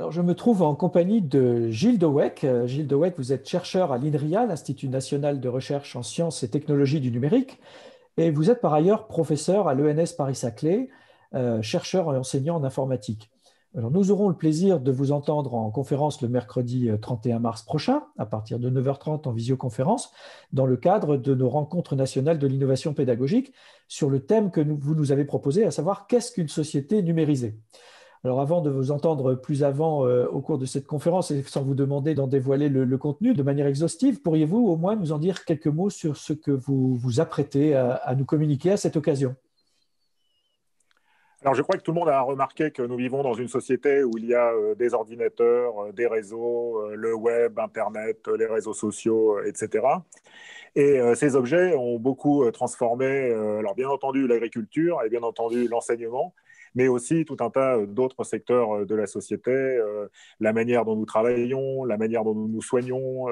Alors, je me trouve en compagnie de Gilles Deweck. Gilles Deweck, vous êtes chercheur à l'INRIA, l'Institut national de recherche en sciences et technologies du numérique, et vous êtes par ailleurs professeur à l'ENS Paris-Saclay, chercheur et enseignant en informatique. Alors, nous aurons le plaisir de vous entendre en conférence le mercredi 31 mars prochain, à partir de 9h30 en visioconférence, dans le cadre de nos rencontres nationales de l'innovation pédagogique, sur le thème que vous nous avez proposé, à savoir qu'est-ce qu'une société numérisée. Alors avant de vous entendre plus avant au cours de cette conférence et sans vous demander d'en dévoiler le contenu de manière exhaustive, pourriez-vous au moins nous en dire quelques mots sur ce que vous vous apprêtez à nous communiquer à cette occasion? Alors, je crois que tout le monde a remarqué que nous vivons dans une société où il y a des ordinateurs, des réseaux, le web, Internet, les réseaux sociaux, etc. Et ces objets ont beaucoup transformé, alors bien entendu, l'agriculture et bien entendu l'enseignement, mais aussi tout un tas d'autres secteurs de la société, la manière dont nous travaillons, la manière dont nous nous soignons,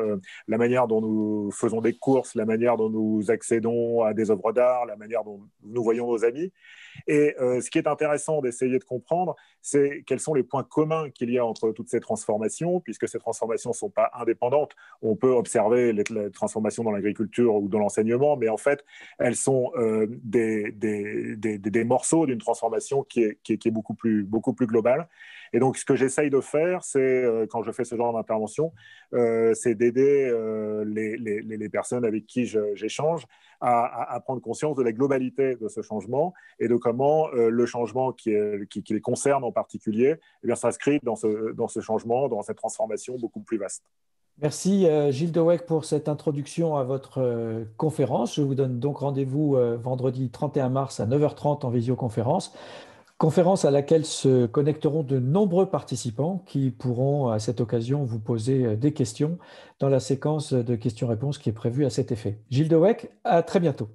la manière dont nous faisons des courses, la manière dont nous accédons à des œuvres d'art, la manière dont nous voyons nos amis. Et ce qui est intéressant d'essayer de comprendre, c'est quels sont les points communs qu'il y a entre toutes ces transformations, puisque ces transformations ne sont pas indépendantes. On peut observer les transformations dans l'agriculture ou dans l'enseignement, mais en fait, elles sont des morceaux d'une transformation qui est beaucoup plus globale. Et donc, ce que j'essaye de faire, c'est, quand je fais ce genre d'intervention, c'est d'aider les personnes avec qui j'échange à prendre conscience de la globalité de ce changement et de comment le changement qui les concerne en particulier eh bien, s'inscrit dans ce changement, dans cette transformation beaucoup plus vaste. Merci Gilles Deweck pour cette introduction à votre conférence. Je vous donne donc rendez-vous vendredi 31 mars à 9h30 en visioconférence. Conférence à laquelle se connecteront de nombreux participants qui pourront à cette occasion vous poser des questions dans la séquence de questions-réponses qui est prévue à cet effet. Gilles Deweck, à très bientôt.